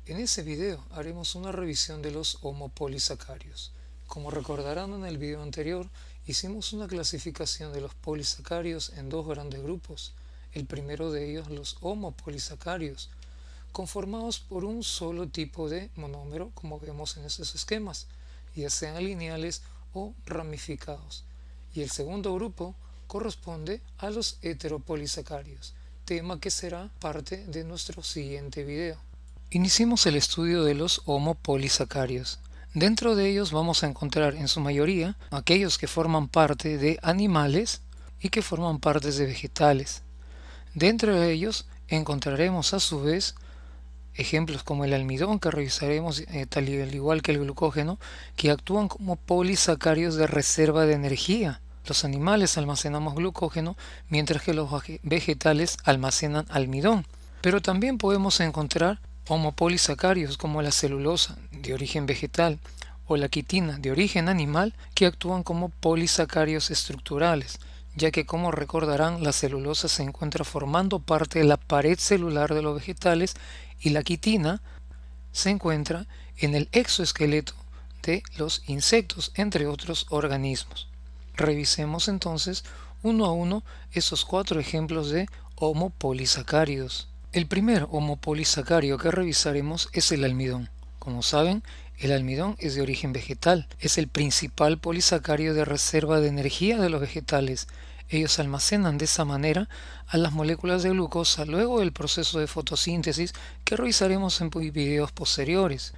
En este video haremos una revisión de los homopolisacarios. Como recordarán en el video anterior, hicimos una clasificación de los polisacarios en dos grandes grupos. El primero de ellos, los homopolisacarios, conformados por un solo tipo de monómero, como vemos en estos esquemas, ya sean lineales o ramificados. Y el segundo grupo corresponde a los heteropolisacarios, tema que será parte de nuestro siguiente video. Iniciemos el estudio de los homopolisacarios. Dentro de ellos vamos a encontrar en su mayoría aquellos que forman parte de animales y que forman partes de vegetales. Dentro de ellos encontraremos a su vez ejemplos como el almidón, que revisaremos al igual que el glucógeno, que actúan como polisacarios de reserva de energía. Los animales almacenamos glucógeno, mientras que los vegetales almacenan almidón. Pero también podemos encontrar homopolisacarios como la celulosa, de origen vegetal, o la quitina, de origen animal, que actúan como polisacarios estructurales, ya que, como recordarán, la celulosa se encuentra formando parte de la pared celular de los vegetales y la quitina se encuentra en el exoesqueleto de los insectos, entre otros organismos. Revisemos entonces uno a uno esos cuatro ejemplos de homopolisacáridos. El primer homopolisacario que revisaremos es el almidón. Como saben, el almidón es de origen vegetal, es el principal polisacario de reserva de energía de los vegetales. Ellos almacenan de esa manera a las moléculas de glucosa luego del proceso de fotosíntesis que revisaremos en videos posteriores.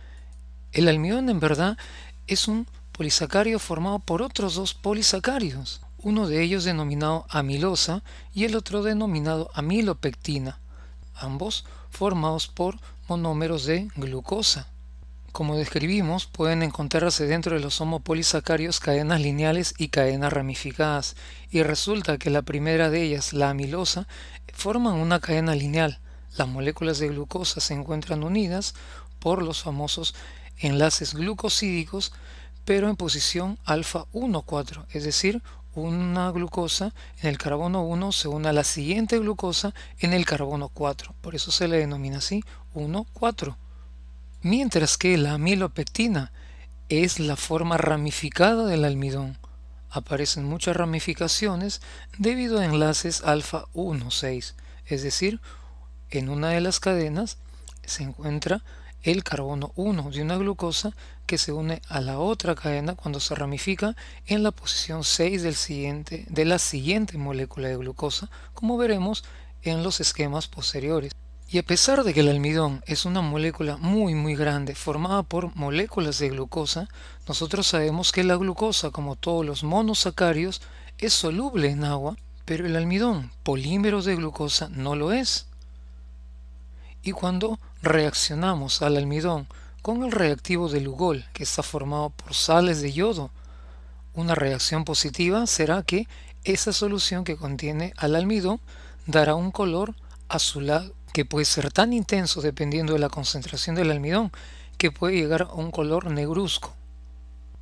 El almidón en verdad es un polisacario formado por otros dos polisacáridos, uno de ellos denominado amilosa y el otro denominado amilopectina, ambos formados por monómeros de glucosa. Como describimos, pueden encontrarse dentro de los homopolisacarios cadenas lineales y cadenas ramificadas, y resulta que la primera de ellas, la amilosa, forman una cadena lineal. Las moléculas de glucosa se encuentran unidas por los famosos enlaces glucosídicos, pero en posición alfa 1,4, es decir, una glucosa en el carbono 1 se une a la siguiente glucosa en el carbono 4, por eso se le denomina así 1,4. Mientras que la amilopectina es la forma ramificada del almidón. Aparecen muchas ramificaciones debido a enlaces alfa 1,6, es decir, en una de las cadenas se encuentra el carbono 1 de una glucosa que se une a la otra cadena cuando se ramifica en la posición 6 de la siguiente molécula de glucosa, como veremos en los esquemas posteriores. Y a pesar de que el almidón es una molécula muy grande formada por moléculas de glucosa, nosotros sabemos que la glucosa, como todos los monosacarios, es soluble en agua, pero el almidón, polímero de glucosa, no lo es. Y cuando reaccionamos al almidón con el reactivo de Lugol, que está formado por sales de yodo, una reacción positiva será que esa solución que contiene al almidón dará un color azulado, que puede ser tan intenso dependiendo de la concentración del almidón, que puede llegar a un color negruzco.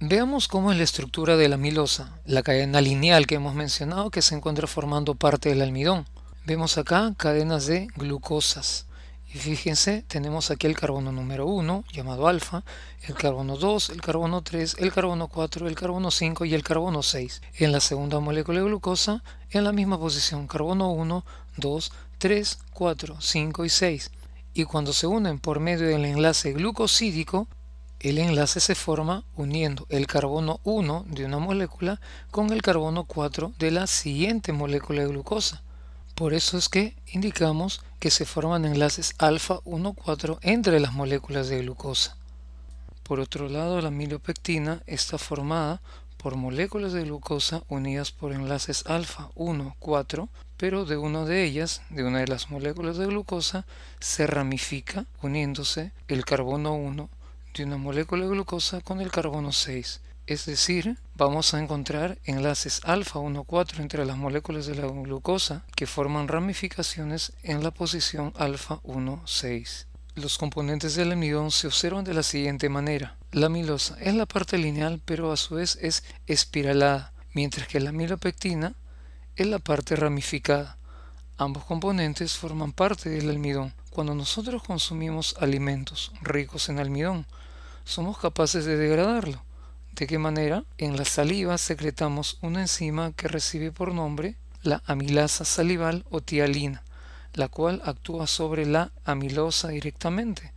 Veamos cómo es la estructura de la amilosa, la cadena lineal que hemos mencionado que se encuentra formando parte del almidón. Vemos acá cadenas de glucosas. Y fíjense, tenemos aquí el carbono número 1, llamado alfa, el carbono 2, el carbono 3, el carbono 4, el carbono 5 y el carbono 6. En la segunda molécula de glucosa, en la misma posición, carbono 1, 2, 3, 4, 5 y 6. Y cuando se unen por medio del enlace glucosídico, el enlace se forma uniendo el carbono 1 de una molécula con el carbono 4 de la siguiente molécula de glucosa. Por eso es que indicamos que se forman enlaces alfa 1,4 entre las moléculas de glucosa. Por otro lado, la amilopectina está formada por moléculas de glucosa unidas por enlaces alfa 1,4, pero de una de ellas, de una de las moléculas de glucosa, se ramifica uniéndose el carbono 1 de una molécula de glucosa con el carbono 6. Es decir, vamos a encontrar enlaces alfa 1,4 entre las moléculas de la glucosa que forman ramificaciones en la posición alfa 1,6. Los componentes del almidón se observan de la siguiente manera. La amilosa es la parte lineal, pero a su vez es espiralada, mientras que la amilopectina es la parte ramificada. Ambos componentes forman parte del almidón. Cuando nosotros consumimos alimentos ricos en almidón, somos capaces de degradarlo. ¿De qué manera? En la saliva secretamos una enzima que recibe por nombre la amilasa salival o tialina, la cual actúa sobre la amilosa directamente,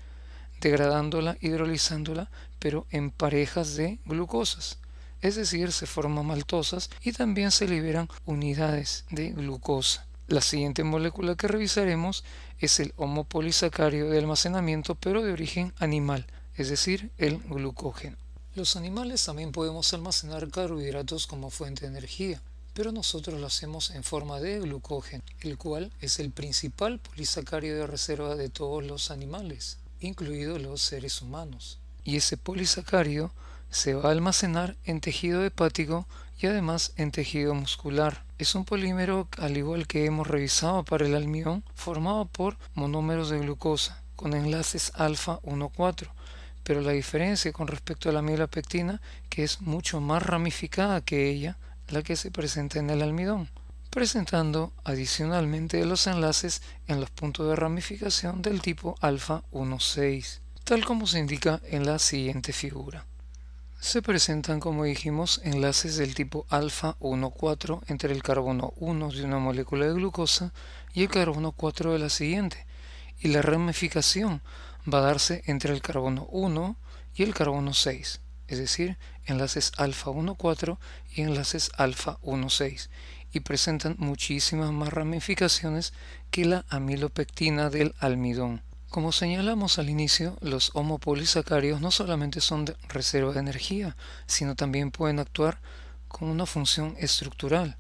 degradándola, hidrolizándola, pero en parejas de glucosas. Es decir, se forman maltosas y también se liberan unidades de glucosa. La siguiente molécula que revisaremos es el homopolisacárido de almacenamiento, pero de origen animal, es decir, el glucógeno. Los animales también podemos almacenar carbohidratos como fuente de energía, pero nosotros lo hacemos en forma de glucógeno, el cual es el principal polisacárido de reserva de todos los animales, incluidos los seres humanos. Y ese polisacárido se va a almacenar en tejido hepático y además en tejido muscular. Es un polímero, al igual que hemos revisado para el almidón, formado por monómeros de glucosa con enlaces alfa 1,4, pero la diferencia con respecto a la mielopectina, que es mucho más ramificada que ella, la que se presenta en el almidón, presentando adicionalmente los enlaces en los puntos de ramificación del tipo alfa 1,6, tal como se indica en la siguiente figura. Se presentan, como dijimos, enlaces del tipo alfa 1,4 entre el carbono 1 de una molécula de glucosa y el carbono 4 de la siguiente, y la ramificación va a darse entre el carbono 1 y el carbono 6, es decir, enlaces alfa 1,4 y enlaces alfa 1,6, y presentan muchísimas más ramificaciones que la amilopectina del almidón. Como señalamos al inicio, los homopolisacáridos no solamente son de reserva de energía, sino también pueden actuar con una función estructural.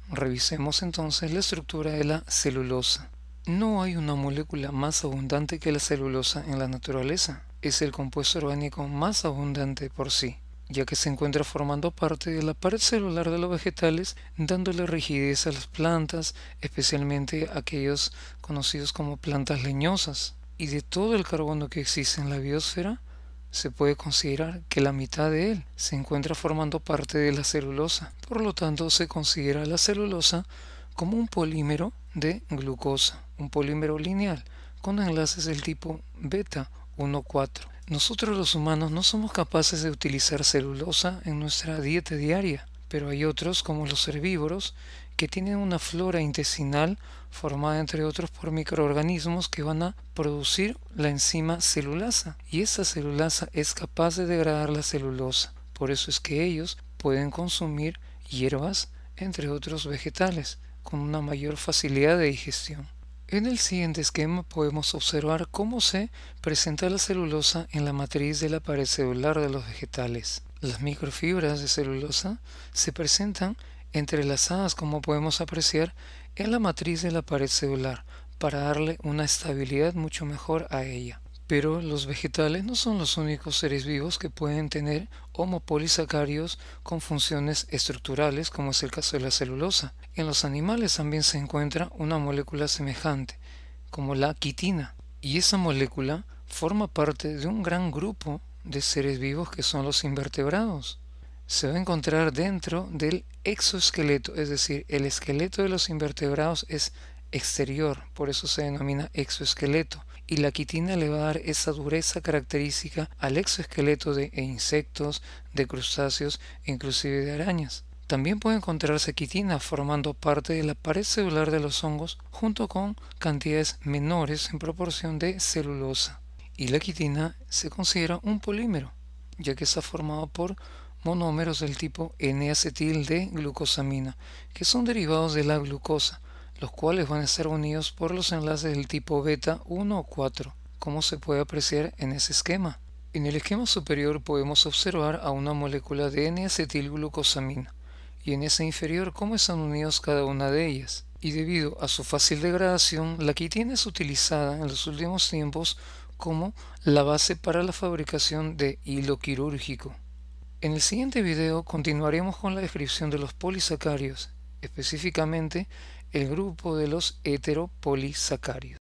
Revisemos entonces la estructura de la celulosa. No hay una molécula más abundante que la celulosa en la naturaleza. Es el compuesto orgánico más abundante por sí, ya que se encuentra formando parte de la pared celular de los vegetales, dándole rigidez a las plantas, especialmente aquellos conocidos como plantas leñosas. Y de todo el carbono que existe en la biosfera, se puede considerar que la mitad de él se encuentra formando parte de la celulosa. Por lo tanto, se considera la celulosa como un polímero de glucosa, un polímero lineal, con enlaces del tipo beta 1,4. Nosotros los humanos no somos capaces de utilizar celulosa en nuestra dieta diaria, pero hay otros, como los herbívoros, que tienen una flora intestinal formada entre otros por microorganismos que van a producir la enzima celulasa, y esa celulasa es capaz de degradar la celulosa. Por eso es que ellos pueden consumir hierbas, entre otros vegetales, con una mayor facilidad de digestión. En el siguiente esquema podemos observar cómo se presenta la celulosa en la matriz de la pared celular de los vegetales. Las microfibras de celulosa se presentan entrelazadas, como podemos apreciar, en la matriz de la pared celular para darle una estabilidad mucho mejor a ella. Pero los vegetales no son los únicos seres vivos que pueden tener homopolisacáridos con funciones estructurales, como es el caso de la celulosa. En los animales también se encuentra una molécula semejante, como la quitina, y esa molécula forma parte de un gran grupo de seres vivos que son los invertebrados. Se va a encontrar dentro del exoesqueleto, es decir, el esqueleto de los invertebrados es exterior, por eso se denomina exoesqueleto, y la quitina le va a dar esa dureza característica al exoesqueleto de insectos, de crustáceos e inclusive de arañas. También puede encontrarse quitina formando parte de la pared celular de los hongos junto con cantidades menores en proporción de celulosa. Y la quitina se considera un polímero, ya que está formado por monómeros del tipo N-acetil de glucosamina, que son derivados de la glucosa, los cuales van a estar unidos por los enlaces del tipo beta 1 o 4, como se puede apreciar en ese esquema. En el esquema superior podemos observar a una molécula de N-acetilglucosamina, y en ese inferior cómo están unidos cada una de ellas. Y debido a su fácil degradación, la quitina es utilizada en los últimos tiempos como la base para la fabricación de hilo quirúrgico. En el siguiente video continuaremos con la descripción de los polisacáridos, específicamente el grupo de los heteropolisacáridos.